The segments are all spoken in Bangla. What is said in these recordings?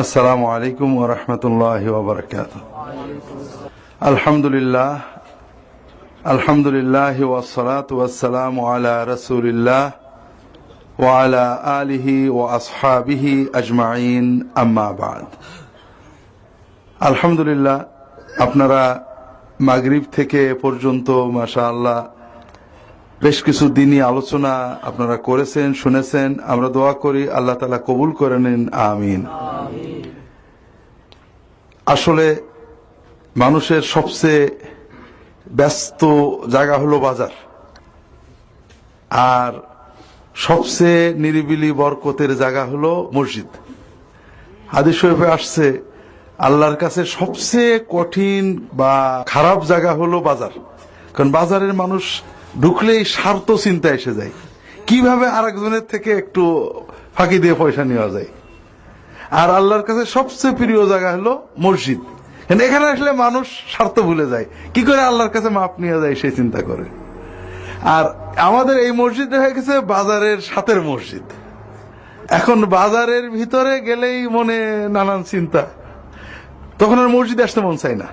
আসসালামু আলাইকুম ওয়া রাহমাতুল্লাহি ওয়া বারাকাতুহু। আলহামদুলিল্লাহ ওয়াস সালাতু ওয়াস সালামু আলা রাসূলিল্লাহ ওয়া আলা আলিহি ওয়া আসহাবিহি আজমাইন, আম্মা বা'দ। আলহামদুলিল্লাহ, আপনারা মাগরিব থেকে পর্যন্ত মাশাআল্লাহ বেশ কিছু দিনই আলোচনা আপনারা করেছেন, শুনেছেন। আমরা দোয়া করি আল্লাহ তাআলা কবুল করে নিন, আমিন। আসলে মানুষের সবচেয়ে ব্যস্ত জায়গা হলো বাজার, আর সবচেয়ে নিরিবিলি বরকতের জায়গা হলো মসজিদ। হাদিস শরীফে আসছে আল্লাহর কাছে সবচেয়ে কঠিন বা খারাপ জায়গা হলো বাজার, কারণ বাজারের মানুষ ঢুকলেই স্বার্থ চিন্তা এসে যায়, কিভাবে আরেকজনের থেকে একটু ফাঁকি দিয়ে পয়সা নেওয়া যায়। আর আল্লাহর কাছে সবচেয়ে প্রিয় জায়গা হলো মসজিদ, এখানে আসলে মানুষ স্বার্থ ভুলে যায়, কি করে আল্লাহর কাছে মাপ নিয়ে যায় সেই চিন্তা করে। আর আমাদের এই মসজিদটা হয়ে গেছে বাজারের সাথের মসজিদ। এখন বাজারের ভিতরে গেলেই মনে নানান চিন্তা, তখন আর মসজিদে আসতে মন চায় না,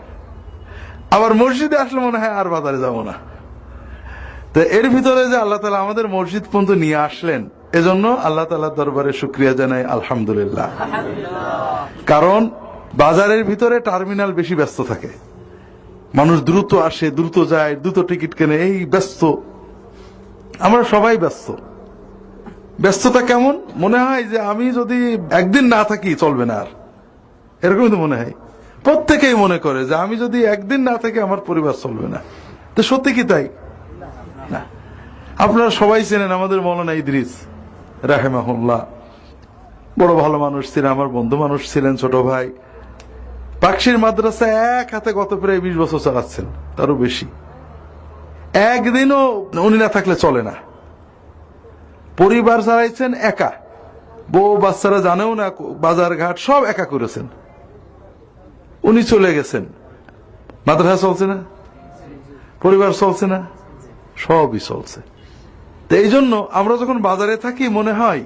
আবার মসজিদে আসলে মনে হয় আর বাজারে যাবো না। তো এর ভিতরে যে আল্লাহ তাআলা আমাদের মসজিদ পর্যন্ত নিয়ে আসলেন, এজন্য আল্লাহ তাআলার দরবারে শুকরিয়া জানাই, আলহামদুলিল্লাহ। কারণ বাজারের ভিতরে টার্মিনাল বেশি ব্যস্ত থাকে, মানুষ দ্রুত আসে, দ্রুত যায়, দ্রুত টিকিট কেনে, এই ব্যস্ত। আমরা সবাই ব্যস্ত। ব্যস্ততা কেমন মনে হয় যে আমি যদি একদিন না থাকি চলবে না, আর এরকমই তো মনে হয়। প্রত্যেকেই মনে করে যে আমি যদি একদিন না থাকি আমার পরিবার চলবে না। তো সত্যি কি তাই না? আপনারা সবাই চেনেন আমাদের মৌলানা ইদ্রিস রাহিমাহুল্লাহ, বড় ভালো মানুষ ছিলেন, আমার বন্ধু মানুষ ছিলেন, ছোট ভাই। পাকশির মাদ্রাসা এক হাতে গত প্রায় 20 বছর চালাচ্ছেন, তারও বেশি। একদিনও উনি না থাকলে চলে না। পরিবার চালাইছেন একা, বউ বাচ্চারা জানেও না, বাজার ঘাট সব একা করেছেন। উনি চলে গেছেন, মাদ্রাসা চলছে না, পরিবার চলছে না, সবই চলছে। তো এই জন্য আমরা যখন বাজারে থাকি মনে হয়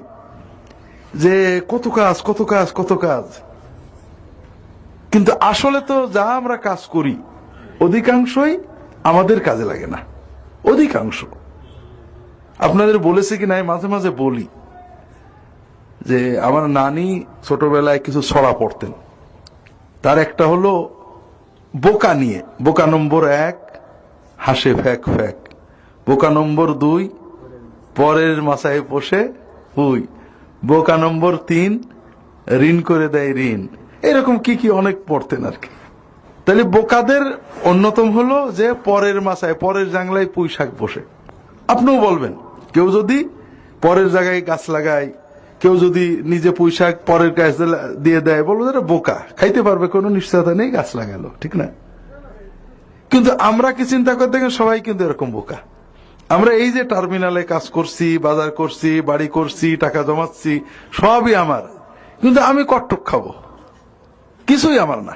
যে কত কাজ কত কাজ কত কাজ, কিন্তু আসলে তো যা আমরা কাজ করি অধিকাংশই আমাদের কাজে লাগে না। অধিকাংশ আপনাদের বলেছে কি নাই, মাঝে মাঝে বলি যে আমার নানি ছোটবেলায় কিছু ছড়া পড়তেন, তার একটা হলো বোকা নিয়ে। বোকা নম্বর 1 হাসে ফ্যাক ফ্যাক, বোকা নম্বর 2 পরের মাথায় বসে হুই, বোকা নম্বর 3 ঋণ করে দেয় ঋণ। এরকম কি কি অনেক পড়তেন আর কি। তাহলে বোকাদের অন্যতম হলো যে পরের মাথায়, পরের জাংলায় পুঁই শাক বসে। আপনিও বলবেন, কেউ যদি পরের জায়গায় গাছ লাগায়, কেউ যদি নিজে পুঁই শাক পরের গাছ দিয়ে দেয়, বলবো যে বোকা, খাইতে পারবে, কোনো নিশ্চয়তা নেই, গাছ লাগালো, ঠিক না? কিন্তু আমরা কি চিন্তা করতে দেখেন, সবাই কিন্তু এরকম বোকা। আমরা এই যে টার্মিনালে কাজ করছি, বাজার করছি, বাড়ি করছি, টাকা জমাচ্ছি, সবই আমার, কিন্তু আমি কট্টক খাবো, কিছুই আমার না,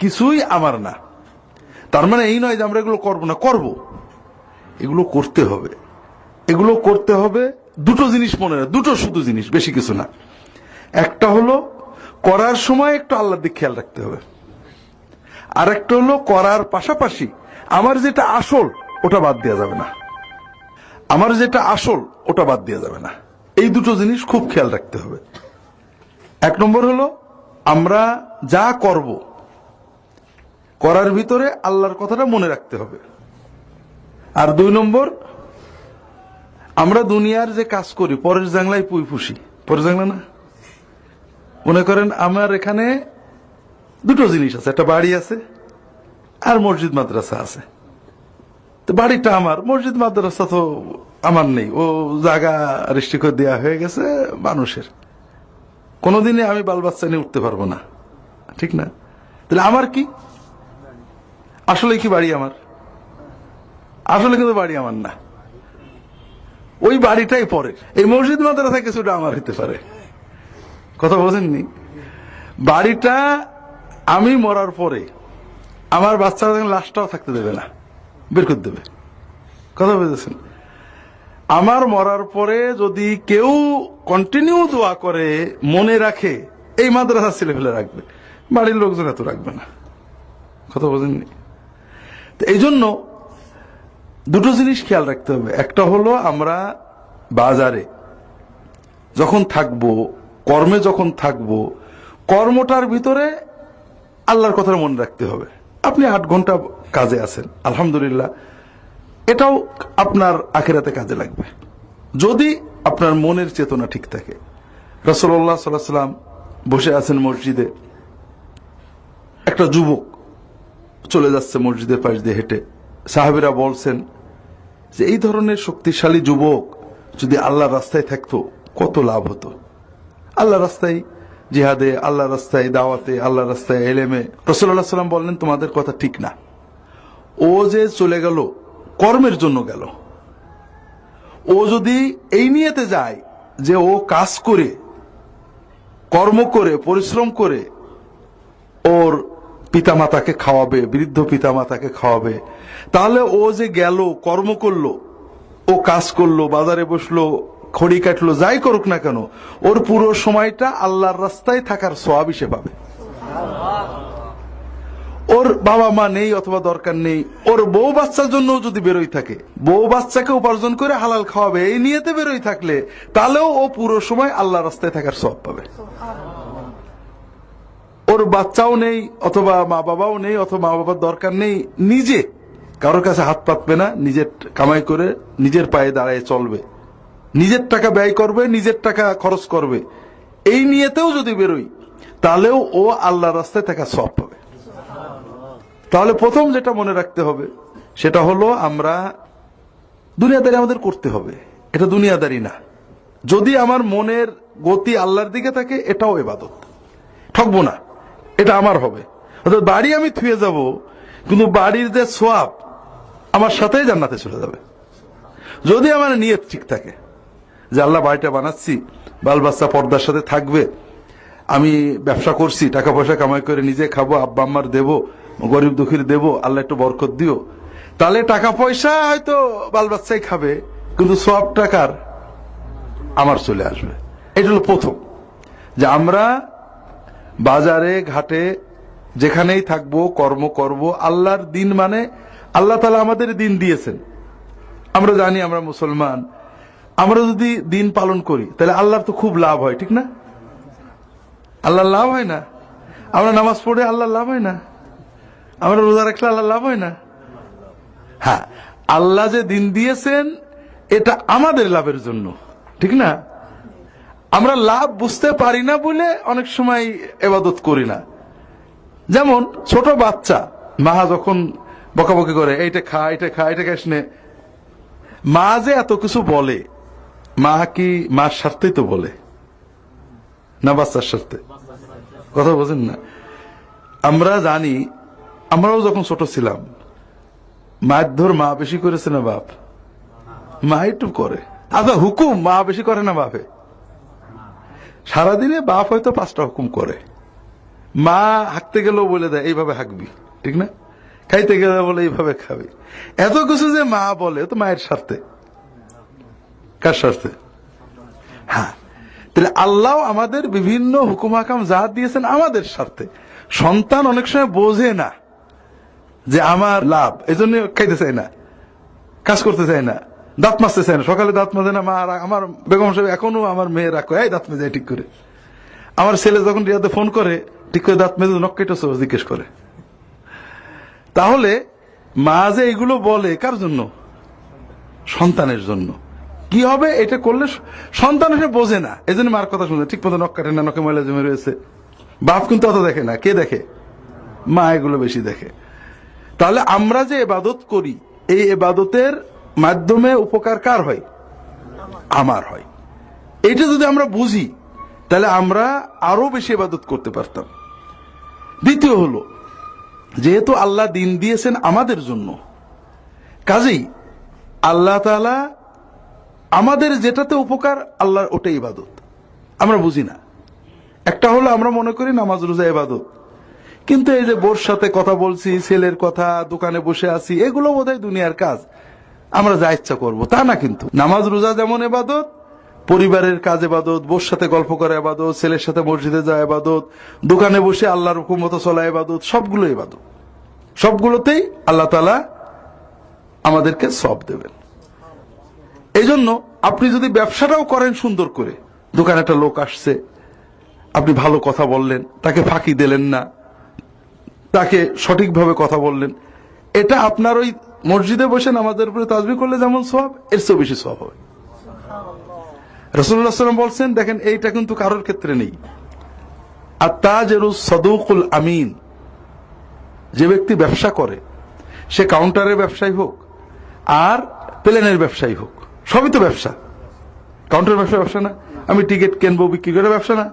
কিছুই আমার না। তার মানে এই নয় যে আমরা এগুলো করবো না, করব, এগুলো করতে হবে। এগুলো করতে হবে দুটো জিনিস মনে রাখ, দুটো শুধু জিনিস, বেশি কিছু না। একটা হলো করার সময় একটু আল্লাহর দিকে খেয়াল রাখতে হবে, আর একটা হলো করার পাশাপাশি আমার যেটা আসল ওটা বাদ দেওয়া যাবে না, আমার যেটা আসল ওটা বাদ দেওয়া যাবে না। এই দুটো জিনিস খুব খেয়াল রাখতে হবে। 1 নম্বর হলো আমরা যা করব করার ভিতরে আল্লাহর কথাটা মনে রাখতে হবে। আর 2 নম্বর, আমরা দুনিয়ার যে কাজ করি পরের জাংলায় পুই ফুসি, পরের জাংলা না। মনে করেন আমার এখানে দুটো জিনিস আছে, একটা বাড়ি আছে আর মসজিদ মাদ্রাসা আছে। তো বাড়িটা আমার, মসজিদ মাদ্রাসা তো আমার নেই, ও জায়গা রেস্ট্রিক্ট করে দেওয়া হয়ে গেছে মানুষের। কোনোদিনই আমি বাল বাচ্চা নিয়ে উঠতে পারবো না, ঠিক না? তাহলে আমার কি আসলে কি বাড়ি আমার? আসলে কিন্তু বাড়ি আমার না, ওই বাড়িটাই পরে। এই মসজিদ মাদ্রাসা কিছুটা আমার হতে পারে, কথা বোঝেননি? বাড়িটা আমি মরার পরে আমার বাচ্চারা লাশটাও থাকতে দেবে না, বের করে দেবে, কথা বুঝেছেন? আমার মরার পরে যদি কেউ কন্টিনিউ দোয়া করে, মনে রাখে এই মাদ্রাসার ছেলে ফেলে রাখবে, বাড়ির লোকজন এত রাখবে না। কথা বোঝেননি? এই জন্য দুটো জিনিস খেয়াল রাখতে হবে। একটা হলো আমরা বাজারে যখন থাকবো, কর্মে যখন থাকবো, কর্মটার ভিতরে আল্লাহর কথা মনে রাখতে হবে। আপনি 8 ঘন্টা কাজে আছেন, আলহামদুলিল্লাহ, এটাও আপনার আখিরাতে কাজে লাগবে যদি আপনার মনের চেতনা ঠিক থাকে। রাসূলুল্লাহ সাল্লাল্লাহু আলাইহি ওয়াসাল্লাম বসে আছেন মসজিদে, একটা যুবক চলে যাচ্ছে মসজিদের পাশ দিয়ে হেঁটে। সাহাবীরা বলছেন যে এই ধরনের শক্তিশালী যুবক যদি আল্লাহর রাস্তায় থাকতো কত লাভ হতো। আল্লাহর রাস্তায় জিহাদে, আল্লাহর রাস্তায় দাওয়াতে, আল্লাহর রাস্তায় এলেমে। রাসূলুল্লাহ সাল্লাল্লাহু আলাইহি ওয়াসাল্লাম বললেন তোমাদের কথা ঠিক না, ও যে চলে গেল কর্মের জন্য গেল। ও যদি এই নিয়েতে যায় যে ও কাজ করে, কর্ম করে, পরিশ্রম করে ওর পিতামাতাকে খাওয়াবে, বৃদ্ধ পিতামাতাকে খাওয়াবে, তাহলে ও যে গেল, কর্ম করলো, ও কাজ করলো, বাজারে বসলো, খড়ি কাটলো, যাই করুক না কেন, ওর পুরো সময়টা আল্লাহর রাস্তায় থাকার সওয়াব সে পাবে। ওর বাবা মা নেই অথবা দরকার নেই, ওর বউ বাচ্চার জন্য যদি বেরোই থাকে, বউ বাচ্চাকে উপার্জন করে হালাল খাওয়াবে, এই নিয়েতে বেরোই থাকলে তাহলেও ও পুরো সময় আল্লাহর রাস্তায় থাকার সওয়াব পাবে। ওর বাচ্চাও নেই অথবা মা বাবাও নেই অথবা মা বাবার দরকার নেই, নিজে কারোর কাছে হাত পাতবে না, নিজের কামাই করে নিজের পায়ে দাঁড়ায় চলবে, নিজের টাকা ব্যয় করবে, নিজের টাকা খরচ করবে, এই নিয়েতেও যদি বেরোই তাহলেও ও আল্লাহর রাস্তায় থাকা সওয়াব পাবে। তাহলে প্রথম যেটা মনে রাখতে হবে সেটা হলো আমরা দুনিয়াদারি আমাদের করতে হবে, এটা দুনিয়াদারি না। যদি আমার মনের গতি আল্লাহর দিকে থাকে এটাও ইবাদত, ঠকবো না, এটা আমার হবে। অর্থাৎ বাড়ি আমি থুয়ে যাব, কিন্তু বাড়ির যে সওয়াব আমার সাথেই জান্নাতে চলে যাবে যদি আমার নিয়ত ঠিক থাকে যে আল্লাহ বাড়িটা বানাচ্ছি, বাল বাচ্চা পর্দার সাথে থাকবে, আমি ব্যবসা করছি, টাকা পয়সা কামাই করে নিজে খাবো, আব্বা আম্মার দেবো, গরিব দুঃখীর দেবো, আল্লাহ একটু বরকত দিও। তাহলে টাকা পয়সা হয়তো বাল বাচ্চাই খাবে, কিন্তু সওয়াব টাকার আমার চলে আসবে। এটা হলো প্রথম, যে আমরা বাজারে ঘাটে যেখানেই থাকবো, কর্ম করব, আল্লাহর দিন মানে আল্লাহ তাআলা আমাদের দিন দিয়েছেন। আমরা জানি আমরা মুসলমান, আমরা যদি দিন পালন করি তাহলে আল্লাহর তো খুব লাভ হয়, ঠিক না? আল্লাহর লাভ হয় না? আমরা নামাজ পড়ে আল্লাহর লাভ হয় না? আমরা রোজা রাখলে আল্লাহর লাভ হয় না? হ্যাঁ, আল্লাহ যে দিন দিয়েছেন এটা আমাদের লাভের জন্য, ঠিক না? আমরা লাভ বুঝতে পারি না বলে অনেক সময় ইবাদত করি না। যেমন ছোট বাচ্চা, মা যখন বকাবকি করে, এইটা খা, এটা খা, এটা খাস নে, মা যে এত কিছু বলে, মা কি মার স্বার্থেই তো বলে না বাচ্চার স্বার্থে? কথা বোঝেন না? আমরা জানি, আমরাও যখন ছোট ছিলাম, মায়ের ধর মা বেশি করেছে না বাপ? মা একটু করে। আচ্ছা, হুকুম মা বেশি করে না বাপে? সারাদিনে বাপ হয়তো 5টা হুকুম করে, মা হাঁকতে গেলেও বলে দেয় এইভাবে হাঁকবি, ঠিক না? খাইতে গেলে বলে এইভাবে খাবি। এত কিছু যে মা বলে, তো মায়ের স্বার্থে। কার স্বার্থে? হ্যাঁ, তাহলে আল্লাহ আমাদের বিভিন্ন হুকুম হাকাম যা দিয়েছেন আমাদের স্বার্থে। সন্তান অনেক সময় বোঝে না যে আমার লাভ, এই জন্য খাইতে চায় না, কাজ করতে চায় না, দাঁত মাজতে চায় না, সকালে দাঁত মাজে না। মা, আমার বেগম সাহেব এখনো আমার মেয়েরা কয় এই দাঁত মেজে ঠিক করে। আমার ছেলে যখন রিয়াদে ফোন করে, ঠিক করে দাঁত মেজে নখ কেটেছো জিজ্ঞেস করে। তাহলে মা যে এইগুলো বলে কার জন্য? সন্তানের জন্য। কি হবে এটা করলে সন্তান এসে বোঝে না, এই জন্য মার কথা শুনে ঠিক মতো নখ কাটে না, নখে ময়লা জমে রয়েছে। বাপ কিন্তু অত দেখে না, কে দেখে? মা এগুলো বেশি দেখে। তাহলে আমরা যে ইবাদত করি, এই ইবাদতের মাধ্যমে উপকার কার হয়? আমার হয়। এইটা যদি আমরা বুঝি তাহলে আমরা আরো বেশি ইবাদত করতে পারতাম। দ্বিতীয় হলো, যেহেতু আল্লাহ দিন দিয়েছেন আমাদের জন্য, কাজেই আল্লাহ তাআলা আমাদের যেটাতে উপকার, আল্লাহর ওটাই ইবাদত। আমরা বুঝি না। একটা হলো আমরা মনে করি নামাজ রোজা ইবাদত, কিন্তু এই যে বোর সাথে কথা বলছি, ছেলের কথা, দোকানে বসে আছি, এগুলো বোধহয় দুনিয়ার কাজ, আমরা যা ইচ্ছা করবো, তা না। কিন্তু নামাজ রোজা যেমন ইবাদত, পরিবারের কাজ ইবাদত, বউর সাথে গল্প করা ইবাদত, ছেলের সাথে মসজিদে যাওয়া ইবাদত, দোকানে বসে আল্লাহর হুকুম মতো চলা ইবাদত, সবগুলো ইবাদত। সবগুলোতেই আল্লাহ তাআলা আমাদেরকে সওয়াব দেবেন। এই জন্য আপনি যদি ব্যবসাটাও করেন সুন্দর করে, দোকানে একটা লোক আসছে, আপনি ভালো কথা বললেন, তাকে ফাঁকি দিলেন না, তাকে সঠিকভাবে কথা বললেন, এটা আপনার ওই মসজিদে বসে নামাজের উপরে তাসবিহ করলে যেমন সওয়াব, এর চেয়ে বেশি সওয়াব হবে। রাসূলুল্লাহ সাল্লাল্লাহু আলাইহি ওয়াসাল্লাম বলছেন, দেখেন এইটা কিন্তু কারোর ক্ষেত্রে নেই। আত-তাজিরুস সাদুকুল আমিন, যে ব্যক্তি ব্যবসা করে, সে কাউন্টারের ব্যবসায়ী হোক আর প্লেনের ব্যবসায়ী হোক, সবই তো ব্যবসা। কাউন্টার ব্যবসা ব্যবসা না? আমি টিকিট কিনবো বিক্রি করে ব্যবসা না?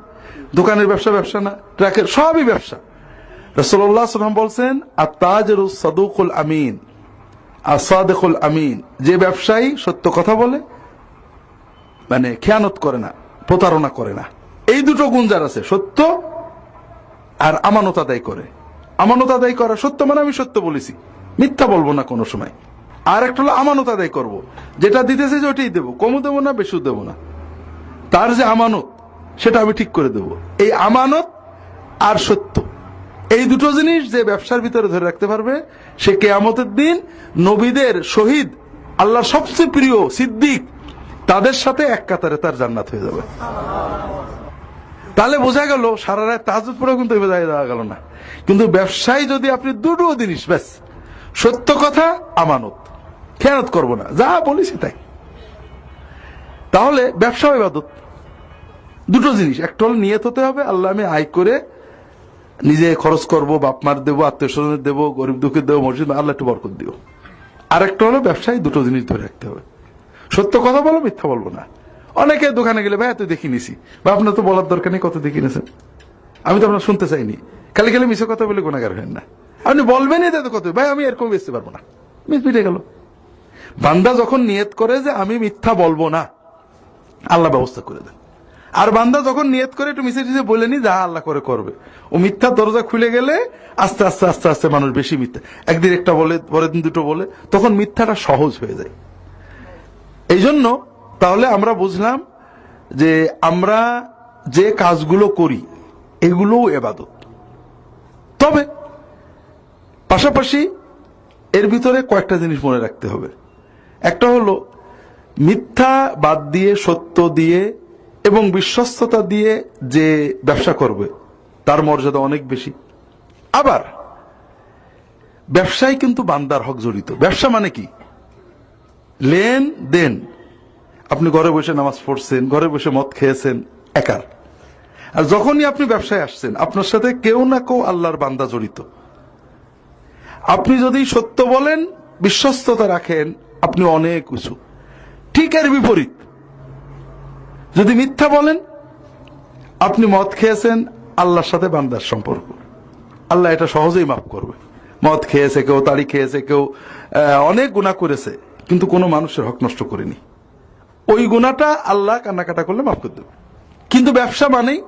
দোকানের ব্যবসা ব্যবসা না? ট্রাকের, সবই ব্যবসা। রাসূলুল্লাহ সাল্লাল্লাহু আলাইহি ওয়াসাল্লাম বলছেন, আত-তাজিরুস সাদুকুল আমিন, আস-সাদিকুল আমিন, যে ব্যবসায়ী সত্য কথা বলে, মানে খেয়ানত করে না, প্রতারণা করে না। এই দুটো গুণ যার আছে, সত্য আর আমানত আদায় করে। আমানত আদায় করা, সত্য মানে আমি সত্য বলেছি, মিথ্যা বলবো না কোনো সময়। আর একটা হলো আমানত আদায় করব, যেটা দিতেছে যে ওটাই দেবো, কমও দেবো না, বেশিও দেবো না। তার যে আমানত সেটা আমি ঠিক করে দেব। এই আমানত আর সত্য, এই দুটো জিনিস যে ব্যবসার ভিতরে ধরে রাখতে পারবে, সে কিয়ামতের দিন নবীদের, শহীদ, আল্লাহর সবচেয়ে প্রিয় সিদ্দিক, তাদের সাথে এক কাতারে তার জান্নাত হয়ে যাবে। তাহলে বোঝা গেল সারা রাত তাহাজ্জুদ পড়েও কিন্তু বোঝাই দেওয়া গেল না। কিন্তু ব্যবসায় যদি আপনি দুটো জিনিস, ব্যাস, সত্য কথা, আমানত, খেয়ানত করব না, যা বলেছি তাই, তাহলে ব্যবসা ইবাদত। দুটো জিনিস, একটা হলো নিয়ত হতে হবে, আল্লাহ আমি আয় করে নিজে খরচ করব, বাপ মার দেবো, আত্মীয় স্বজনের দেবো, গরিব দুঃখের দেবো, মসজিদ, আল্লাহ একটু বরকত দিও। আর একটা হলো ব্যবসায় দুটো জিনিস ধরে রাখতে হবে, সত্য কথা বলো, মিথ্যা বলবো না। অনেকে দোকানে গেলে, ভাই এত দেখি নিছি, বা আপনার তো বলার দরকার নেই কত দেখি নিয়েছেন, আমি তো আপনার শুনতে চাইনি, খালি খালি মিছে কথা বলে গুনাহগার হবেন না। আপনি বলবেনই তো কত, ভাই আমি এরকম বেচতে পারবো না, মিটে গেল। বান্দা যখন নিয়ত করে যে আমি মিথ্যা বলবো না, আল্লাহ ব্যবস্থা করে দেন। আর বান্দা যখন নিয়ত করে একটু মিছে টিছে বলেনি, যা আল্লাহ করে করবে, ও মিথ্যা দরজা খুলে গেলে আস্তে আস্তে আস্তে আস্তে মানুষ বেশি মিথ্যা, একদিন একটা বলে, পরের দিন দুটো বলে, তখন মিথ্যাটা সহজ হয়ে যায়। এই জন্য তাহলে আমরা বুঝলাম যে আমরা যে কাজগুলো করি এগুলোও ইবাদত। তবে পাশাপাশি এর ভিতরে কয়েকটা জিনিস মনে রাখতে হবে। একটা হলো মিথ্যা বাদ দিয়ে, সত্য দিয়ে এবং বিশ্বস্ততা দিয়ে যে ব্যবসা করবে তার মর্যাদা অনেক বেশি। আবার ব্যবসায় কিন্তু বান্দার হক জড়িত। ব্যবসা মানে কি? লেন দেন। আপনি ঘরে বসে নামাজ পড়ছেন, ঘরে বসে মদ খেয়েছেন, একার। আর যখনই আপনি ব্যবসায় আসছেন, আপনার সাথে কেউ না কেউ আল্লাহর বান্দা জড়িত। আপনি যদি সত্য বলেন, বিশ্বস্ততা রাখেন, আপনি অনেক উঁচু। ঠিক এর বিপরীত, যদি মিথ্যা বলেন, আপনি মদ খেয়েছেন, আল্লাহর সাথে বান্দার সম্পর্ক, আল্লাহ এটা সহজেই মাফ করবে। মদ খেয়েছে কেউ, তাড়ি খেয়েছে কেউ, অনেক গুনাহ করেছে, কিন্তু কোনো মানুষের হক নষ্ট করেনি, ওই গুনাহটা আল্লাহ কান্নাকাটা করলে মাফ করে দেবে। কিন্তু ব্যবসা মানেই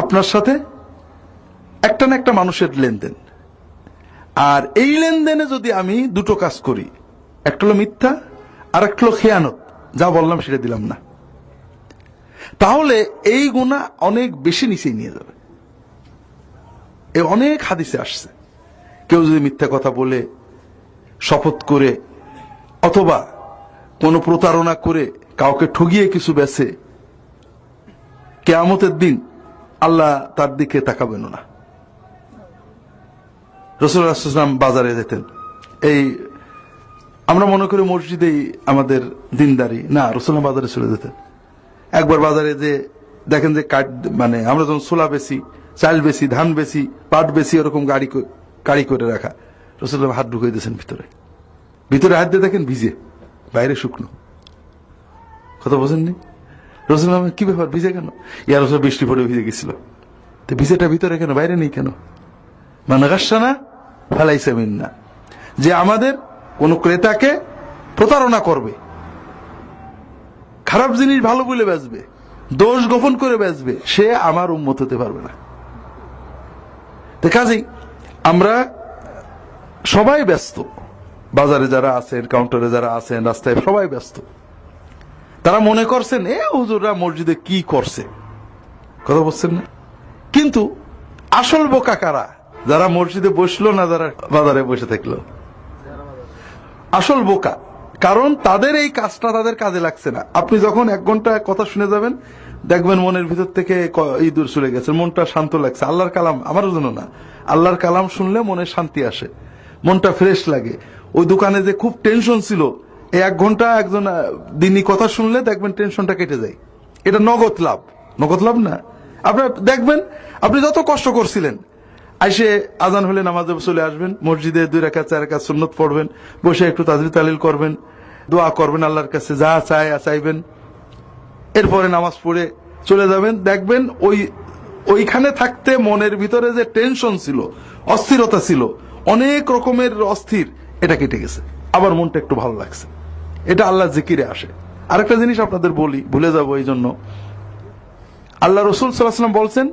আপনার সাথে একটা না একটা মানুষের লেনদেন। আর এই লেনদেনে যদি আমি দুটো কাজ করি, একটা হলো মিথ্যা আর একটা হলো খেয়ানত, যা বললাম সেটা দিলাম না, তাহলে এই গুনাহ অনেক বেশি নিচে নিয়ে যাবে। এই অনেক হাদিসে আসছে, কেউ যদি মিথ্যা কথা বলে, শপথ করে, অথবা কোনো প্রতারণা করে কাউকে ঠগিয়ে কিছু বেচে, কিয়ামতের দিন আল্লাহ তার দিকে তাকাবেন না। রাসূলুল্লাহ সাল্লাল্লাহু আলাইহি ওয়াসাল্লাম বাজারে যেতেন, এই আমরা মনে করি মসজিদেই আমাদের দিনদারি, না, রাসূলুল্লাহ বাজারে চলে যেতেন। একবার বাজারে যে দেখেন যে মানে আমরা যখন ছোলা বেশি, চাল বেশি, ধান বেশি, পাট বেশি, ওরকম গাড়ি করে রাখা, রাসূলুল্লাহ হাত ঢুকিয়ে দিয়েছেন ভিতরে হাত দিয়ে দেখেন ভিজে, বাইরে শুকনো। কথা বোঝেননি? রাসূলুল্লাহ, কি ব্যাপার, ভিজে কেন? ইয়া রাসূল, বৃষ্টি পড়ে ভিজে গেছিল। তো ভিজেটা ভিতরে কেন, বাইরে নেই কেন? মান গাশশানা ফালাইসা মিন্না, যে আমাদের কোন ক্রেতাকে প্রতারণা করবে, খারাপ জিনিস ভালো বলে বেচবে, দোষ গোপন করে বেচবে, সে আমার উম্মত হতে পারবে না। তো কাজেই আমরা সবাই ব্যস্ত, বাজারে যারা আছেন, কাউন্টারে যারা আছেন, রাস্তায় সবাই ব্যস্ত। তারা মনে করছেন হুজুররা মসজিদে কি করছে, কথা বলছেন না? কিন্তু আসল বোকা কারা? যারা মসজিদে বসলো না, যারা বাজারে বসে থাকলো। আসল বোকা, কারণ তাদের এই কাজটা তাদের কাজে লাগছে না। আপনি যখন 1 ঘন্টা কথা শুনে যাবেন, দেখবেন মনের ভিতর থেকে ইঁদুর চলে গেছে, মনটা শান্ত লাগছে। আল্লাহর কালাম আমার জন্য না, আল্লাহর কালাম শুনলে মনে শান্তি আসে, মনটা ফ্রেশ লাগে। ওই দোকানে যে খুব টেনশন ছিল, এই 1 ঘন্টা একজন দিনই কথা শুনলে দেখবেন টেনশনটা কেটে যায়। এটা নগদ লাভ, নগদ লাভ না? আপনার দেখবেন আপনি যত কষ্ট করছিলেন, আইসে আজান হলে নামাজে চলে আসবেন, মসজিদে 2 রাকাত 4 রাকাত সুন্নত পড়বেন, বসে একটু তাজবীহ তাহলিল করবেন, দোয়া করবেন, আল্লাহর কাছে যা চাইবেন, এরপরে নামাজ পড়ে চলে যাবেন। দেখবেন ওইখানে থাকতে মনের ভিতরে যে টেনশন ছিল, অস্থিরতা ছিল, অনেক রকমের অস্থির, এটা কেটে গেছে, আবার মনটা একটু ভালো লাগছে। এটা আল্লাহ জিকিরে আসে। আরেকটা জিনিস আপনাদের বলি, ভুলে যাবো এই জন্য, আল্লাহ রসুল সাল্লাল্লাহু আলাইহি ওয়াসাল্লাম বলছেন,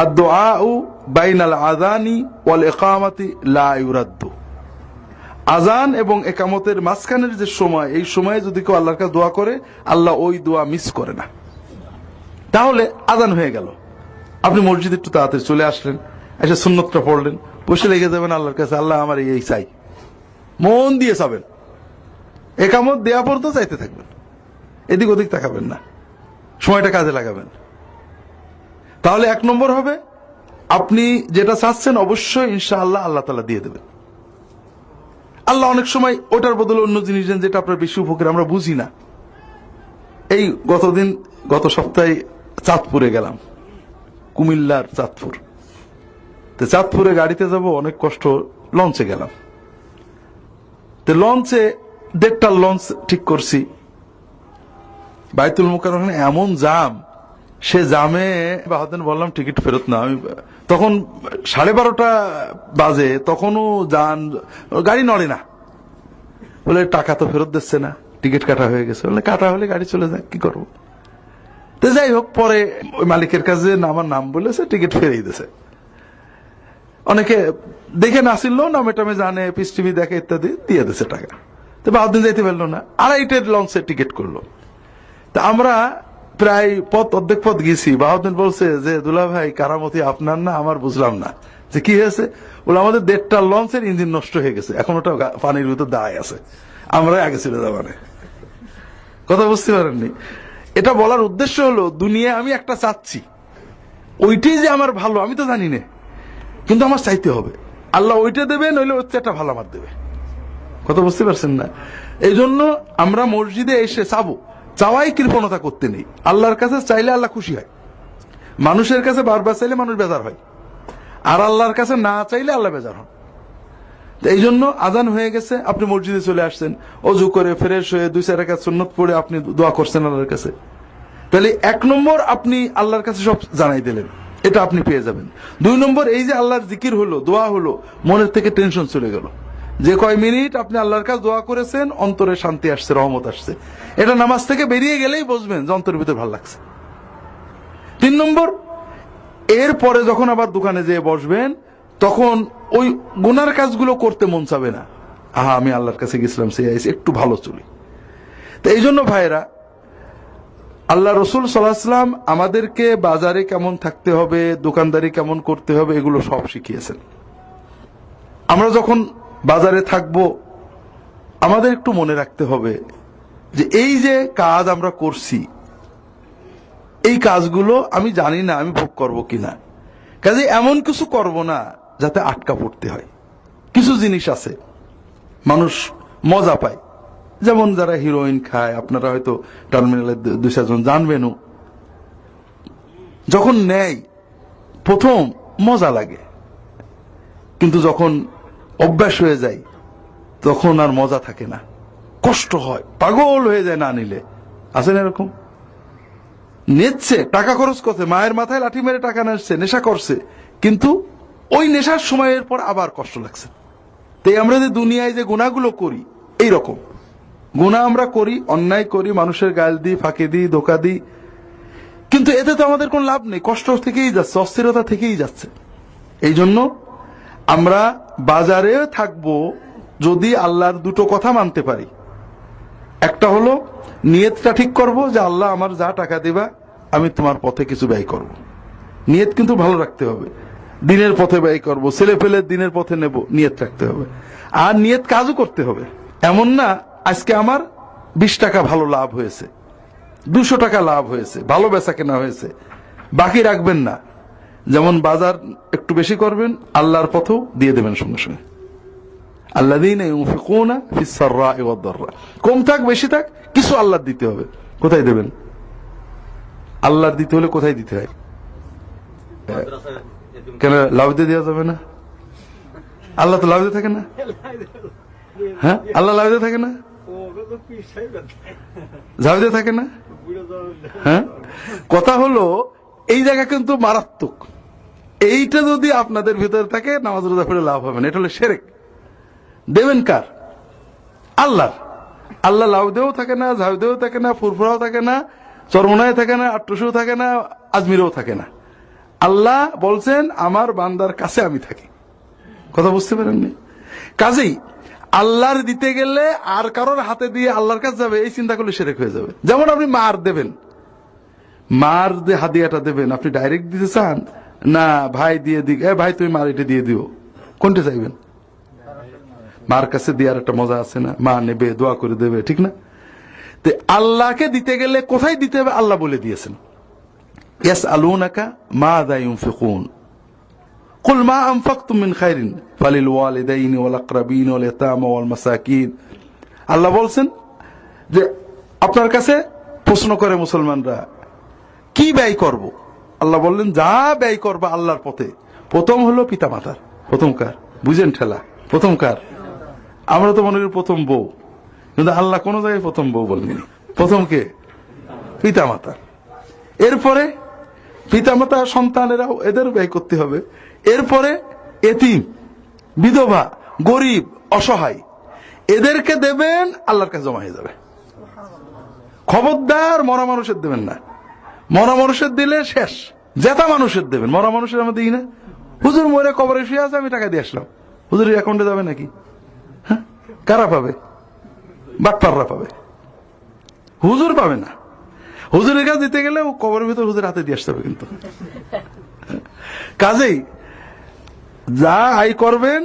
আদ-দুআউ বাইনাল আযানি ওয়াল ইকামাতি লা ইউরাদ্দু। আজান এবং একামতের মাঝখানের যে সময়, এই সময়ে যদি কেউ আল্লাহর কাছে দোয়া করে, আল্লাহ ওই দোয়া মিস করে না। তাহলে আজান হয়ে গেল, আপনি মসজিদে একটু তাড়াতাড়ি চলে আসলেন, এসে সুন্নতটা পড়লেন, বসে লেগে যাবেন আল্লাহর কাছে, আল্লাহ আমার এই চাই, মন দিয়ে চাবেন, একামত দেয়া পর্যন্ত চাইতে থাকবেন, এদিক ওদিক তাকাবেন না, সময়টা কাজে লাগাবেন। তাহলে 1 নম্বর হবে, আপনি যেটা চাচ্ছেন অবশ্যই ইনশাআল্লাহ আল্লাহ তাআলা দিয়ে দেবেন। আল্লাহ অনেক সময় ওটার বদলে অন্য জিনিস দেন, যেটা আপনার বেশি উপকার, আমরা বুঝি না। এই গত সপ্তাহে চাঁদপুরে গেলাম, কুমিল্লার চাঁদপুর। তো চাঁদপুরে গাড়িতে যাব, অনেক কষ্ট, লঞ্চে গেলাম। তো লঞ্চে 1.5টা লঞ্চ ঠিক করছি, বাইতুল মুকাররমে এমন জাম, সে জামে বাহাদিন বললাম টিকিট ফেরত না। আমি তখন 12:30 বাজে, তখনও গাড়ি নড়ে না। বলে টাকা তো ফেরত দিচ্ছে না, টিকিট কাটা হয়ে গেছে। বলে কাটা হলে গাড়ি চলে যায়, কি করবো? তো যাই হোক, পরে ওই মালিকের কাছে আমার নাম বলেছে, টিকিট ফেরেই দিয়েছে। অনেকে দেখে নাছিল, নামে টামে জানে, পিস টিভি দেখে, ইত্যাদি, দিয়ে দিয়েছে টাকা। তো বাহাদিন যাইতে পারলো না, 2.5 লঞ্চের টিকিট করলো। তা আমরা প্রায় অর্ধেক পথ গেছি, বাহাদিন বলছে যে দুলা ভাই, কারামতি আপনার না আমার, বুঝলাম না যে কি হয়েছে। বলে আমাদের 1.5টা লঞ্চের ইঞ্জিন নষ্ট হয়ে গেছে, এখন ওটা পানির ভিতর দাঁড়ায় আছে, আমরা আগে চলে যাবো। কথা বুঝতে পারেননি? এটা বলার উদ্দেশ্য হলো, দুনিয়া আমি একটা চাচ্ছি, ওইটাই যে আমার ভালো আমি তো জানি না, কিন্তু আমার চাইতে হবে। আল্লাহ ওইটা দেবে, নইলে ওর একটা ভালো আমার দেবে। কথা বুঝতে পারছেন না? এই জন্য আমরা মসজিদে এসে চাবো, চাওয়াই কৃপণতা করতে নেই। আল্লাহর কাছে চাইলে আল্লাহ খুশি হয়, মানুষের কাছে বারবার চাইলে মানুষ বেজার হয়, আর আল্লাহর কাছে না চাইলে আল্লাহ বেজার হন। এই জন্য আজান হয়ে গেছে, আপনি মসজিদে চলে আসছেন, অজু করে ফ্রেশ হয়ে 2-4 রাকাত সুন্নত পড়ে আপনি দোয়া করছেন আল্লাহর কাছে। তাহলে 1 নম্বর আপনি আল্লাহর কাছে সব জানাই দিলেন, এটা আপনি পেয়ে যাবেন। 2 নম্বর, এই যে আল্লাহর জিকির হলো, দোয়া হলো, মনের থেকে টেনশন চলে গেল। যে কয় মিনিট আপনি আল্লাহর কাছে দোয়া করেছেন, অন্তরে শান্তি আসছে, রহমত আসছে। এটা নামাজ থেকে বেরিয়ে গেলেই বুঝবেন যে অন্তরের ভিতরে ভালো লাগছে। 3 নম্বর, এরপরে যখন আবার দোকানে যেয়ে বসবেন, তখন ওই গুনার কাজগুলো করতে মন চাবে না। আমি আল্লাহর কাছে গেছিলাম, সে একটু ভালো চলি। তো এই জন্য ভাইরা, আল্লাহ রসুল সাল্লাল্লাহু আলাইহি ওয়াসাল্লাম আমাদেরকে বাজারে কেমন থাকতে হবে, দোকানদারি কেমন করতে হবে, এগুলো সব শিখিয়েছেন। আমরা যখন বাজারে থাকব, আমাদের একটু মনে রাখতে হবে যে এই যে কাজ আমরা করছি, এই কাজগুলো আমি জানি না আমি ভোগ করব কিনা, কাজে এমন কিছু করব না যাতে আটকা পড়তে হয়। কিছু জিনিস আছে মানুষ মজা পায়, যেমন যারা হিরোইন খায়, আপনারা হয়তো টার্মিনালে 2-4 জন জানবেনও, যখন নেয় প্রথম মজা লাগে, কিন্তু যখন অভ্যাস হয়ে যায় তখন আর মজা থাকে না, কষ্ট হয়, পাগল হয়ে যায় না নিলে। আছেন এরকম? নিচ্ছে, টাকা খরচ করছে, মায়ের মাথায় লাঠি মেরে টাকা নিচ্ছে, নেশা করছে, কিন্তু ওই নেশার সময়ের পর আবার কষ্ট লাগছে। তাই আমরা যে দুনিয়ায় যে গুনাহগুলো করি, এই রকম গুনাহ আমরা করি, অন্যায় করি, মানুষের গাল দিই, ফাঁকি দিই, ধোকা দিই, কিন্তু এতে তো আমাদের কোনো লাভ নেই, কষ্ট থেকেই যাচ্ছে, অস্থিরতা থেকেই যাচ্ছে। এই জন্য আমরা বাজারে থাকবো যদি আল্লাহর 2টো কথা মানতে পারি। একটা হলো নিয়তটা ঠিক করব যে আল্লাহ আমার যা টাকা দিবা আমি তোমার পথে কিছু ব্যয় করব। নিয়ত কিন্তু ভালো রাখতে হবে, দিনের পথে ব্যয় করব, ছেলে পেলে দিনের পথে নেব, নিয়ত রাখতে হবে। আর নিয়ত কাজও করতে হবে। এমন না আজকে আমার 20 টাকা ভালো লাভ হয়েছে, 200 টাকা লাভ হয়েছে, ভালো বেচা কেনা হয়েছে, বাকি রাখবেন না। যেমন বাজার একটু বেশি করবেন, আল্লাহর পথেও দিয়ে দেবেন সঙ্গে সঙ্গে। আল্লাযীনা ইউনফিকুনা ফিস সাররা'i ওয়াদ দাররা, কম থাক বেশি থাক কিছু আল্লাহর দিতে হবে। কোথায় দেবেন? আল্লাহর দিতে হলে কোথায় দিতে হয়? কেন লাউদে দেওয়া যাবে না? আল্লাহ তো লাউদে থাকে না? হ্যাঁ, আল্লাহ লাউদে থাকে না? ঝাউদে থাকে না? হ্যাঁ, কথা হলো এই জায়গা কিন্তু মারাত্মক। এইটা যদি আপনাদের ভিতরে থাকে নামাজ রোজা পড়ে লাভ হবে না। এটা হলো শিরক। দেবেন কার? আল্লাহর। আল্লাহ লাউদেও থাকে না, ঝাউদেও থাকে না, ফুরফুরাও থাকে না, চরমনায় থাকে না, আট্টুসেও থাকে না, আজমিরেও থাকে না। আল্লাহ বলছেন আমার বান্দার কাছে আমি থাকি। কথা বুঝতে পারেননি? কাজেই আল্লাহর দিতে গেলে আর কারোর হাতে দিয়ে আল্লাহর কাছে যাবে এই চিন্তা করলে শিরক হয়ে যাবে। যেমন আপনি মার দেবেন, মার যে হাদিয়াটা দেবেন আপনি ডাইরেক্ট দিতে চান না ভাই দিয়ে দিক, ভাই তুমি মার এটা দিয়ে দিও, কোনটা চাইবেন? মার কাছে দেওয়ার একটা মজা আছে না, মা নেবে, দোয়া করে দেবে, ঠিক না? তো আল্লাহকে দিতে গেলে কোথায় দিতে হবে আল্লাহ বলে দিয়েছেন। ইয়াসআলুনাকা মাযা ইউনফিকুন কুল মা আনফাকতুম মিন খায়রিন ফালিল ওয়ালিদাইনি ওয়াল আকরাবিন ওয়াল ইয়াতামা ওয়াল মাসাকিন। আল্লাহ বলছেন যে আপনার কাছে প্রশ্ন করে মুসলমানরা কি ব্যয় করব। আল্লাহ বললেন যা ব্যয় করবা আল্লাহর পথে, প্রথম হলো পিতামাতার। প্রথম কার? বুঝেন ঠেলা? প্রথম কার? আমরা তো মনে করি প্রথম বউ, কিন্তু আল্লাহ কোন জায়গায় প্রথম বউ বলেননি। প্রথম কে? পিতামাতা। এরপরে পিতামাতা সন্তানেরাও এদের ব্যয় করতে হবে। এরপরে এতিম, বিধবা, গরিব, অসহায় এদেরকে দেবেন, আল্লাহর কাছে জমা হয়ে যাবে। খবরদার মরা মানুষের দেবেন না। মরা মানুষের দিলে শেষ। জেতা মানুষের দেবেন, মরা মানুষের আমরা দিই না। হুজুর মরে কবরে শুয়ে আছে, আমি টাকা দিয়ে আসলাম, হুজুরের অ্যাকাউন্টে যাবে নাকি? হ্যাঁ, কারা পাবে? বাটপাররা পাবে, হুজুর পাবে না। হুজুরের কাছে দিতে গেলে কবরের ভিতর হুজুর হাতে দিয়ে আসতে হবে। কিন্তু কাজেই যা আয় করবেন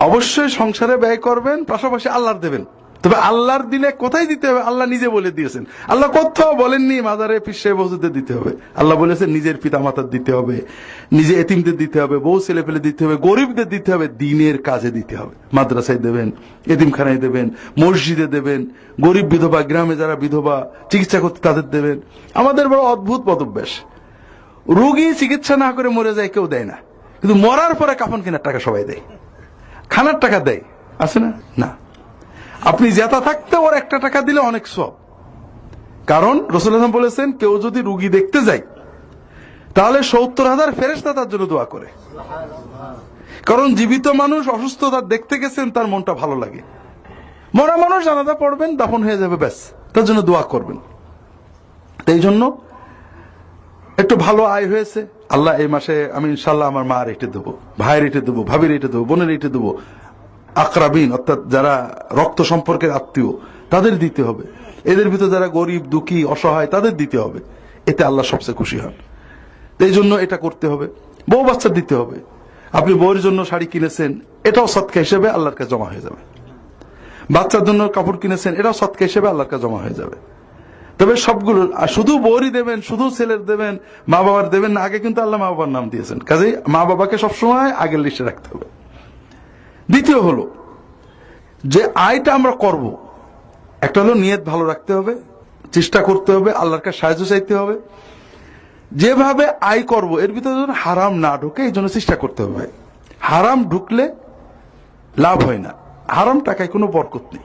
অবশ্যই সংসারে ব্যয় করবেন, পাশাপাশি আল্লাহর দেবেন। তবে আল্লাহর দিলে কোথায় দিতে হবে আল্লাহ নিজে বলে দিয়েছেন। আল্লাহ কোথাও বলেননি মাজারে পীর সাহেব হুজুরদের দিতে হবে। আল্লাহ বলেছেন নিজের পিতামাতার দিতে হবে, নিজে এতিমদের দিতে হবে, বউ ছেলে পেলে দিতে হবে, গরিবদের দিতে হবে, দিনের কাজে দিতে হবে। মাদ্রাসায় দেবেন, এতিমখানায় দেবেন, মসজিদে দেবেন, গরিব বিধবা, গ্রামে যারা বিধবা চিকিৎসা করতে তাদের দেবেন। আমাদের বড় অদ্ভুত পদভ্যাস, রোগী চিকিৎসা না করে মরে যায় কেউ দেয় না, কিন্তু মরার পরে কাফন কেনার টাকা সবাই দেয়, খানার টাকা দেয়, আছে না? না। আপনি জেতা থাকতে ওর একটা টাকা দিলে অনেক সব। কারণ রাসূলুল্লাহ বলেছেন কেউ যদি রুগী দেখতে যায় তাহলে 70,000 ফেরেশতা তার জন্য দোয়া করে। কারণ জীবিত মানুষ অসুস্থতা দেখতে গেছেন, তার মনটা ভালো লাগে। মরা মানুষ জানাজা পড়বেন, দাফন হয়ে যাবে, ব্যাস, তার জন্য দোয়া করবেন। এই জন্য একটু ভালো আয় হয়েছে, আল্লাহ এই মাসে আমি ইনশাল্লাহ আমার মা রেটে দেবো, ভাইয়ের রেটে দেবো, ভাবির রেটে দেবো, বোনের রেটে দেবো, আকরাবিন অর্থাৎ যারা রক্ত সম্পর্কের আত্মীয় তাদের দিতে হবে, এদের ভিতর যারা গরিব দুঃখী অসহায় তাদের দিতে হবে। এতে আল্লাহ সবচেয়ে খুশি হন। এই জন্য এটা করতে হবে। বউ বাচ্চা দিতে হবে। আপনি বউয়ের জন্য শাড়ি কিনেছেন, এটাও সদকা হিসেবে আল্লাহর কাছে জমা হয়ে যাবে। বাচ্চার জন্য কাপড় কিনেছেন, এটাও সদকা হিসেবে আল্লাহর কাছে জমা হয়ে যাবে। তবে সবগুলো শুধু বউরই দেবেন, শুধু ছেলের দেবেন, মা বাবার দেবেন না। আগে কিন্তু আল্লাহ মা বাবার নাম দিয়েছেন, কাজেই মা বাবাকে সবসময় আগের লিস্টে রাখতে হবে। দ্বিতীয় হলো যে আয়টা আমরা করব, একটা হলো নিয়ত ভালো রাখতে হবে, চেষ্টা করতে হবে, আল্লাহর কাছে সাহায্য চাইতে হবে। যেভাবে আয় করব এর ভিতরে যেন হারাম না ঢুকে এই জন্য চেষ্টা করতে হবে। হারাম ঢুকলে লাভ হয় না, হারাম টাকায় কোনো বরকত নেই,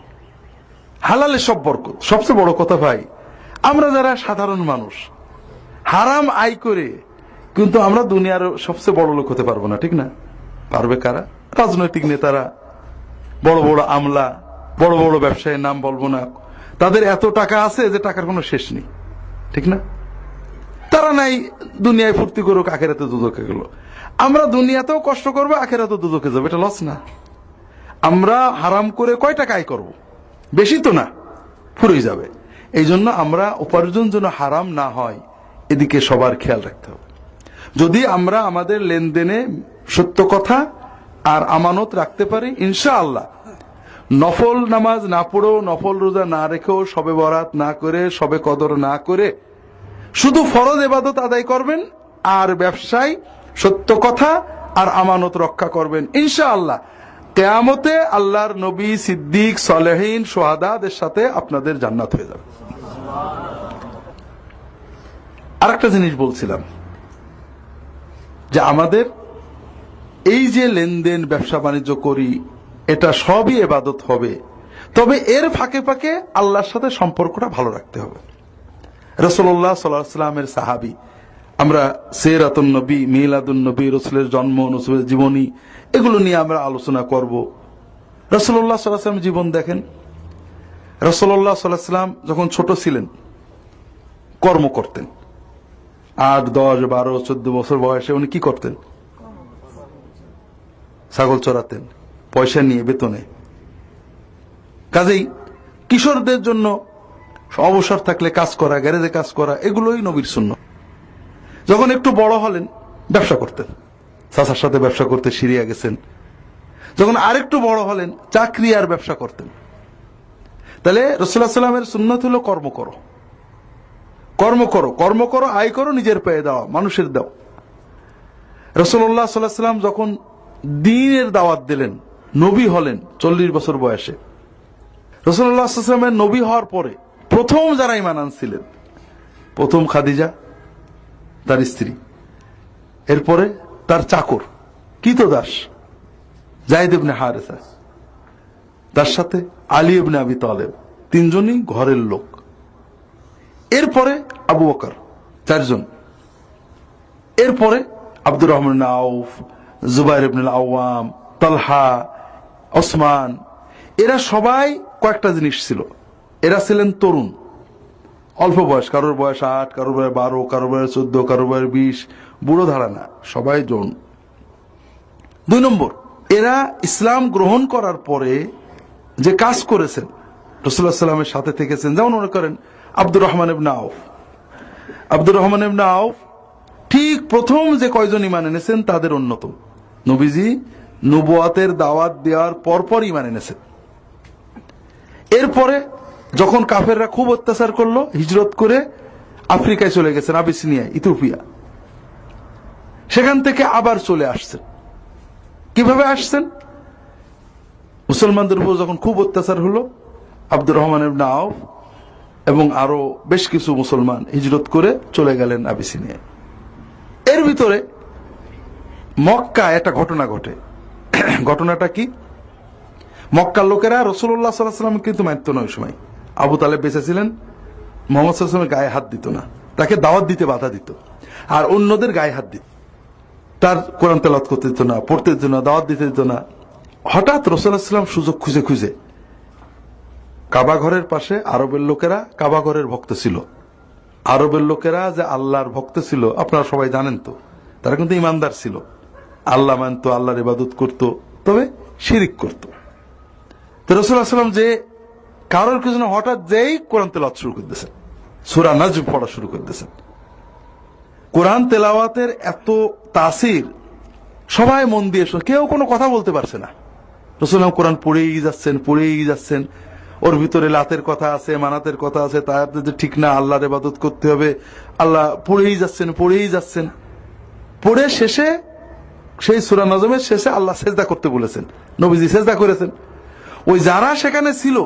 হালালে সব বরকত। সবচেয়ে বড় কথা ভাই, আমরা যারা সাধারণ মানুষ হারাম আয় করে কিন্তু আমরা দুনিয়ার সবচেয়ে বড় লোক হতে পারবো না, ঠিক না? পারবে কারা? রাজনৈতিক নেতারা, বড় বড় আমলা, বড় বড় ব্যবসায়ীর নাম বলবো না, তাদের এত টাকা আছে যে টাকার কোনো শেষ নেই, ঠিক না? তারা নাই দুনিয়ায় ফুর্তি করুক, আখেরাতে দুদকে গেল। আমরা দুনিয়াতেও কষ্ট করবো, আখেরাতে দুদকে যাবো, এটা লস না? আমরা হারাম করে কয় টাকা আয় করবো? বেশি তো না, ফুরিয়ে যাবে। এই জন্য আমরা উপার্জন যেন হারাম না হয় এদিকে সবার খেয়াল রাখতে হবে। যদি আমরা আমাদের লেনদেনে সত্য কথা আর আমানত রাখতে পারি, ইনশাআল্লাহ নফল নামাজ না পড়েও, নফল রোজা না রেখেও, শবে বরাত না করে, শবে কদর না করে শুধু ফরজ ইবাদত আদায় করবেন আর ব্যবসায় সত্য কথা আর আমানত রক্ষা করবেন, ইনশাআল্লাহ কিয়ামতে আল্লাহর নবী, সিদ্দিক, সালেহীন, শুহাদাদের সাথে আপনাদের জান্নাত হয়ে যাবে। আরেকটা জিনিস বলছিলাম যে আমাদের এই যে লেনদেন ব্যবসা বাণিজ্য করি এটা সবই ইবাদত হবে, তবে এর ফাঁকে ফাঁকে আল্লাহর সাথে সম্পর্কটা ভালো রাখতে হবে। রাসূলুল্লাহ সাল্লাল্লাহু আলাইহি ওয়াসাল্লামের সাহাবী, আমরা সিরাতুন নবী, মিলাদুন নবী, রাসূলের জন্ম, রাসূলের জীবনী, এগুলো নিয়ে আমরা আলোচনা করব। রাসূলুল্লাহ সাল্লাল্লাহু আলাইহি ওয়াসাল্লাম জীবন দেখেন। রাসূলুল্লাহ সাল্লাল্লাহু আলাইহি ওয়াসাল্লাম যখন ছোট ছিলেন কর্ম করতেন। 8, 10, 12, 14 বছর বয়সে উনি কি করতেন? ছাগল চড়াতেন পয়সা নিয়ে, বেতনে। কাজেই কিশোরদের জন্য অবসর থাকলে কাজ করা, গ্যারেজে কাজ করা, এগুলোই নবীর সুন্নাহ। যখন একটু বড় হলেন ব্যবসা করতেন, চাচার সাথে ব্যবসা করতে সিরিয়া গেছেন। যখন আরেকটু বড় হলেন চাকরি আর ব্যবসা করতেন। তাহলে রাসূলুল্লাহ সাল্লাল্লাহু আলাইহি ওয়াসাল্লামের সুন্নাত হলো কর্ম করো, কর্ম করো, কর্ম করো, আয় করো, নিজের পায়ে দাও, মানুষের দাও। রাসূলুল্লাহ সাল্লাল্লাহু আলাইহি ওয়াসাল্লাম যখন দ্বীনের দাওয়াত দিলেন, নবী হলেন 40 বছর বয়সে। রাসূলুল্লাহ সাল্লাল্লাহু আলাইহি ওয়াসাল্লামের নবী হওয়ার পরে প্রথম যারা ঈমান আনছিলেন, প্রথম খাদিজা, তার স্ত্রী, এরপরে তার চাকর কৃতদাস যায়েদ ইবনে হারেসা, তার সাথে আলী ইবনে আবি তালেব, তিনজনই ঘরের লোক। এরপরে আবু বকর, 4 জন। এরপরে আব্দুর রহমান ইবনে আউফ, জুবাইর ইবনে আওয়াম, তালহা, ওসমান, এরা সবাই কয়েকটা জিনিস ছিল। এরা ছিলেন তরুণ, অল্প বয়স, কারোর বয়স 8, কারোর বয়স 12, কারোর বয়স 14, কারোর বয়স 20, বুড়ো ধারা না, সবাই যৌন। 2 নম্বর, এরা ইসলাম গ্রহণ করার পরে যে কাজ করেছেন, রাসূলুল্লাহ সাল্লাল্লাহু আলাইহি ওয়াসাল্লামের সাথে থেকেছেন। যেমন মনে করেন আব্দুর রহমান ইবনে আউফ। আব্দুর রহমান ইবনে আউফ ঠিক প্রথম যে কয়জন ঈমান এনেছেন তাদের অন্যতম। নবীজি নবুয়তের দাওয়াত দেওয়ার পরপর ঈমান এনেছেন। এরপরে যখন কাফেররা খুব অত্যাচার করলো, হিজরত করে আফ্রিকায় চলে গেছেন, আবিসিনিয়া, ইথিওপিয়া। সেখান থেকে আবার চলে আসছেন। কিভাবে আসছেন? মুসলমানদের উপর যখন খুব অত্যাচার হলো, আব্দুর রহমান ইবনে আউফ এবং আরো বেশ কিছু মুসলমান হিজরত করে চলে গেলেন আবিসিনিয়ায়। এর ভিতরে মক্কা একটা ঘটনা ঘটে। ঘটনাটা কি? মক্কার লোকেরা রাসূলুল্লাহ সাল্লাল্লাহু আলাইহি ওয়াসাল্লাম কিন্তু মানত না ওই সময়। আবু তালেব বেঁচে ছিলেন, মুহাম্মদ সাল্লাল্লাহু আলাইহি ওয়াসাল্লামের গায়ে হাত দিত না, তাকে দাওয়াত দিতে বাধা দিত, আর অন্যদের গায়ে হাত দিত। তার কোরআন তেলাওয়াত করতে দিত না, পড়তে দিত না, দাওয়াত দিতে দিত না। হঠাৎ রাসূলুল্লাহ সাল্লাল্লাহু আলাইহি ওয়াসাল্লাম সুযোগ খুঁজে খুঁজে, কাবা ঘরের পাশে আরবের লোকেরা কাবা ঘরের ভক্ত ছিল। আরবের লোকেরা যে আল্লাহর ভক্ত ছিল আপনারা সবাই জানেন তো, তারা কিন্তু ইমানদার ছিল, আল্লাহ মানত, আল্লাহর ইবাদত করত, তবে শিরিক করত। তো রাসূলুল্লাহ সাল্লাল্লাহু আলাইহি ওয়াসাল্লাম যে কারোর কিছু না, হঠাৎ যেই কোরআন তেলাওয়াত শুরু করে দিয়েছেন, সূরা নাজম পড়া শুরু করে দিয়েছেন। কোরআন তেলাওয়াতের এত তাসির, সবাই মন দিয়ে শুনে, কেউ কোনো কথা বলতে পারছে না। রাসূলুল্লাহ কোরআন পড়েই যাচ্ছেন, পড়েই যাচ্ছেন। ওর ভিতরে লাতের কথা আছে, মানাতের কথা আছে, তার যে ঠিক না, আল্লাহর ইবাদত করতে হবে, আল্লাহ পড়েই যাচ্ছেন, পড়েই যাচ্ছেন। পড়ে শেষে, সেই সূরা নাজমের শেষে আল্লাহ সেজদা করতে বলেছেন, নবীজি সেজদা করেছেন। ওই যারা সেখানে ছিল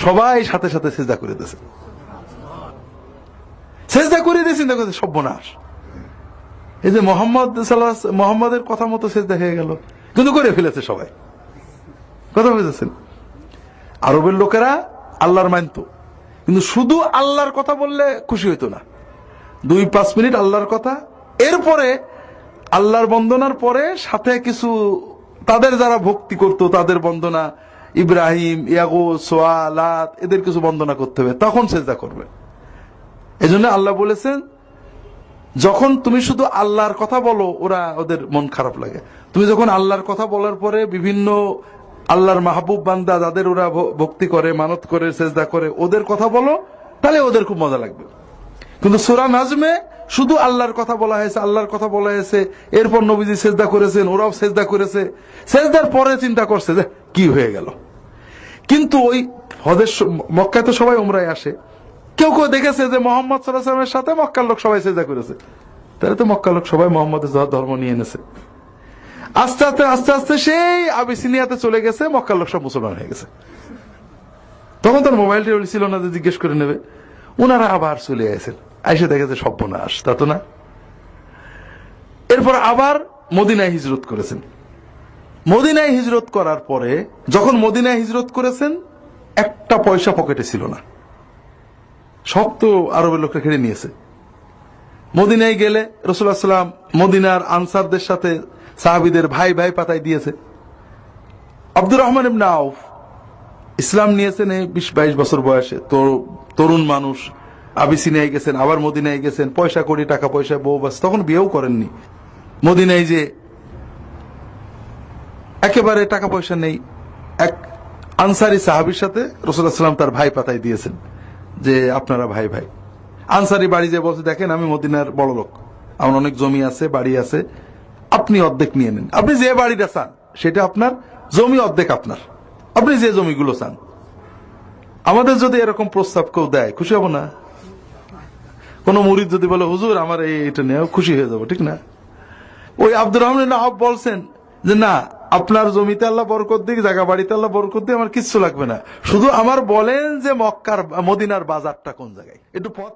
সবাই সাথে সাথে সেজদা করে দিয়েছেন। সেজদা করে দিয়েছেন, দেখো সর্বনাশ। এই যে মোহাম্মদের কথা মতো সেজদা হয়ে গেল, কিন্তু করে ফেলেছে সবাই। কথা বুঝেছেন? আরবের লোকেরা আল্লাহর মানত, কিন্তু শুধু আল্লাহর কথা বললে খুশি হইতো না। 2-5 মিনিট আল্লাহর কথা, এরপরে আল্লাহর বন্দনার পরে সাথে কিছু তাদের যারা ভক্তি করত তাদের বন্দনা, ইব্রাহিম, ইয়াগুস, সোয়া, লাত, এদের কিছু বন্দনা করতে হবে, তখন সেজদা করবে। এজন্য আল্লাহ বলেছেন, যখন তুমি শুধু আল্লাহর কথা বলো ওদের মন খারাপ লাগে। তুমি যখন আল্লাহর কথা বলার পরে বিভিন্ন আল্লাহর মাহবুব বান্দা যাদের ওরা ভক্তি করে, মানত করে, সেজদা করে, ওদের কথা বলো, তাহলে ওদের খুব মজা লাগবে। কিন্তু সূরা নাজমে শুধু আল্লাহর কথা বলা হয়েছে, আল্লাহর কথা বলা হয়েছে, এরপর নবীজি সেজদা করেছেন, ওরাও সেজদা করেছে, সেজদার পরে চিন্তা করছে যে কি হয়ে গেল। কিন্তু ওই হজের মক্কায় তো সবাই উমরায় আসে, কেউ কেউ দেখেছে যে মোহাম্মদ সাল্লাল্লাহু আলাইহি ওয়াসাল্লামের সাথে মক্কার লোক সবাই সেজদা করেছে, তাহলে তো মক্কার লোক সবাই মোহাম্মদের ধর্ম নিয়ে এনেছে। আস্তে আস্তে আস্তে আস্তে সেই আবিসিনিয়াতে চলে গেছে, মক্কার লোক সব মুসলমান হয়ে গেছে। তখন তার মোবাইল টেবিল ছিল না যে জিজ্ঞেস করে নেবে। ওনারা আবার চলে আসেন, এসে দেখেছে সর্বনাশ, তা তো না। এরপর আবার মদিনায় হিজরত করেছেন। মদিনায় হিজরত করার পরে যখন মদিনায় হিজরত করেছেন, একটা পয়সা পকেটে ছিল না, সব তো আরবের লোকরা কেড়ে নিয়েছে। মদিনায় গেলে রাসূলুল্লাহ সাল্লাল্লাহু আলাইহি ওয়াসাল্লাম মদিনার আনসারদের সাথে সাহাবীদের ভাই ভাই পাতায় দিয়েছে। আব্দুর রহমান ইবনে আউফ ইসলাম নিয়েছেন এই 20-22 বছর বয়সে, তো তরুণ মানুষ, আবিসিনিয়ায় গেছেন, আবার মদিনায় গেছেন, পয়সা কড়ি, টাকা পয়সা, বউ বাস, তখন বিয়েও করেননি। মদিনায় যে একেবারে টাকা পয়সা নেই, এক আনসারি সাহাবীর সাথে রাসূলুল্লাহ সাল্লাল্লাহু আলাইহি ওয়াসাল্লাম তার ভাই পাতায় দিয়েছেন যে আপনারা ভাই ভাই। আনসারি বাড়ি যে বলছে, দেখেন আমি মদিনার বড় লোক, আমার অনেক জমি আছে, বাড়ি আছে, আপনি অর্ধেক নিয়ে নেন, আপনি যে বাড়িটা চান সেটা আপনার, জমি অর্ধেক আপনার, আপনি যে জমিগুলো চান। আমাদের যদি এরকম প্রস্তাব কেউ দেয়, খুশি হব না? কোন মুরিদ যদি বলে হুজুর আমার এইটা নিয়ে, খুশি হয়ে যাবো, ঠিক না? ওই আব্দুর রহমান ইবনে আউফ বলছেন যে না, আপনার জমিতে আল্লাহ বরকত দিক, জায়গা বাড়িতে আল্লাহ বরকত দিক, আমার কিচ্ছু লাগবে না, শুধু আমার বলেন যে মক্কার মদিনার বাজারটা কোন জায়গায়, একটু পথ